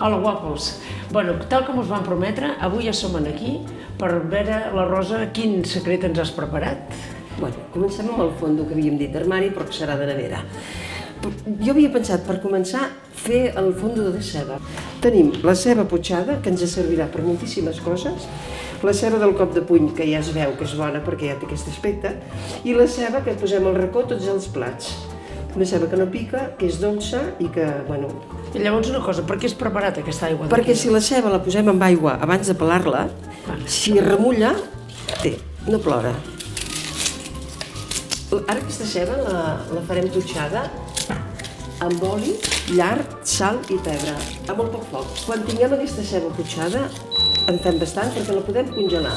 Hola, guapos. Bueno, tal com us vam prometre, avui ja som aquí per veure la Rosa quin secret ens has preparat. Bueno, comencem amb el fondo que havíem dit d'armari, però que serà de nevera. Jo havia pensat, per començar, fer el fondo de ceba. Tenim la ceba potxada, que ens servirà per moltíssimes coses, la ceba del cop de puny, que ja es veu que és bona perquè ja té aquest aspecte, i la ceba que posem al racó tots els plats. Una ceba que no pica, que és dolça i que, bueno... I llavors una cosa, per què has preparat aquesta aigua? Perquè si la ceba la posem amb aigua abans de pelar-la, si remulla, no plora. Ara aquesta ceba la farem potxada amb oli, llard, sal i pebre, a molt poc foc. Quan tinguem aquesta ceba potxada, en fem bastant perquè la podem congelar.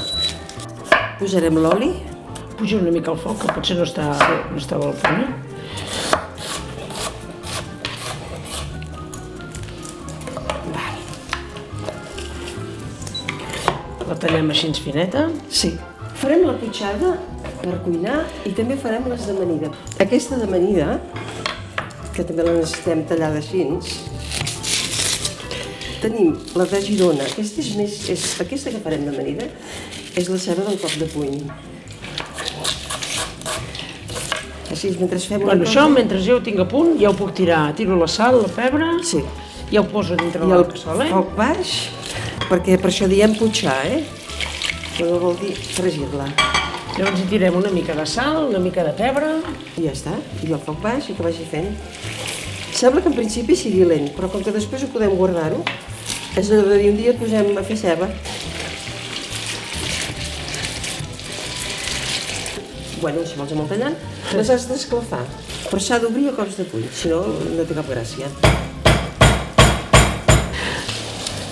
Posarem l'oli. Puja una mica el foc, que potser no està al punt. La tallem així fineta. Sí. Farem la potxada per cuinar i també farem les d'amanida. Aquesta d'amanida, que també la necessitem tallada així, tenim la de Girona. Aquesta que farem d'amanida és la ceba del cop de puny. Així, mentre fem una cosa... Això, mentre jo ho tinc a punt, ja ho puc tirar. Tiro la sal, la pebre, ja ho poso dintre la cassola. I el foc baix, perquè per això diem potxar, que no vol dir fregir-la. Llavors hi tirem una mica de sal, una mica de pebre... I ja està, i el foc baix i que vagi fent. Sembla que en principi sigui lent, però com que després ho podem guardar-ho, és allò de dir un dia posem a fer ceba. Bueno, si vols amb el tallant, les has d'escalfar, però s'ha d'obrir a cops de puny, si no, no té cap gràcia.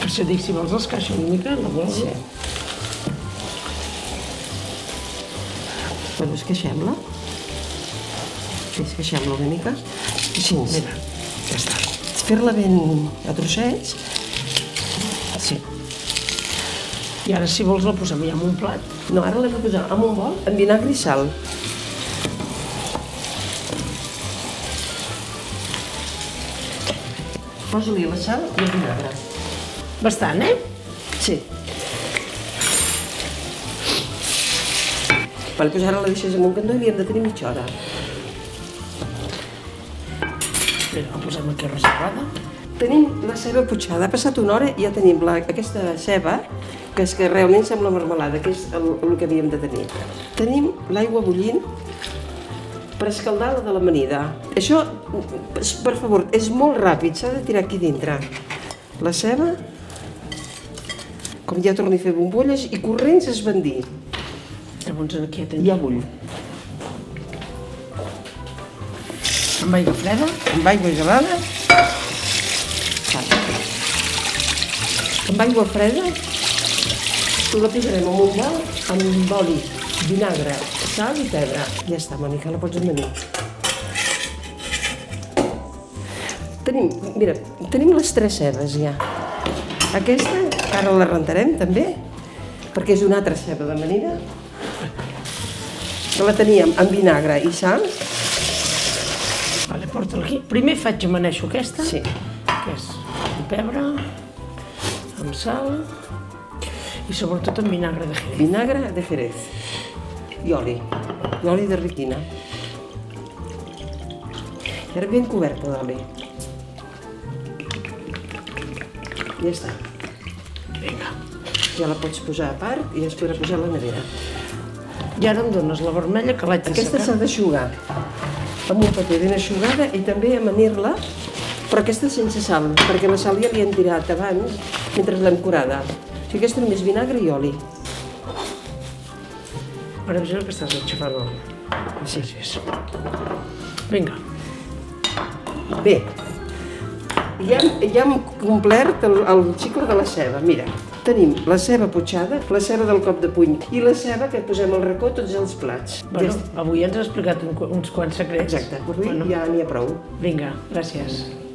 Per això dic, si vols escaixa una mica, no vols? Sí. Bueno, esqueixem-la. Sí, esqueixem-la una mica. Així. Mira, ja està. Fer-la ben a trossets. Sí. I ara, si vols, la posem ja en un plat. No, ara l'hem de posar en un bol amb vinagre i sal. Posa-li la sal i el vinagre. Bastant, Sí. Vale, doncs ara la deixes en un cantó i li hem de tenir mitja hora. Mira, la posem aquí reservada. Tenim la ceba potxada, ha passat una hora i ja tenim aquesta ceba, que és que realment sembla marmelada, que és el que havíem de tenir. Tenim l'aigua bullint per escaldar la de l'amanida. Això, per favor, és molt ràpid, s'ha de tirar aquí dintre. La ceba, com ja torni a fer bombolles, i corrents a esbandir. Llavors aquí ja tenim. Ja bull. Amb aigua freda. Amb aigua gelada. Amb aigua freda la posarem en un bol amb oli, vinagre, sal i pebre. Ja està, Mònica, la pots amanir. Tenim les 3 cebes ja. Aquesta, ara la rentarem també, perquè és una altra ceba d'amanida. La teníem amb vinagre i sal. Vale, porta-la aquí. Primer amaneixo aquesta. Sí. Que és amb pebre, amb sal i sobretot amb vinagre de Jerez. Vinagre de Jerez. I oli. I oli de riquina. I ara ben coberta d'oli. Ja està. Vinga. Ja la pots posar a part i es podrà posar a la nevera. I ara em dones la vermella que l'haig de secar. Aquesta s'ha d'aixugar amb un paper ben aixugada i també amanir-la, però aquesta sense sal, perquè la sal ja l'hi hem tirat abans mentre l'hem curada. O sigui, aquesta només vinagre i oli. Ara em sembla que estàs enxafant l'oli. Sí. Vinga. Bé, ja hem complert el cicle de la ceba. Mira, tenim la ceba potxada, la ceba del cop de puny i la ceba que posem al racó tots els plats. Bueno, avui ens has explicat uns quants secrets. Exacte, avui ja n'hi ha prou. Vinga, gràcies.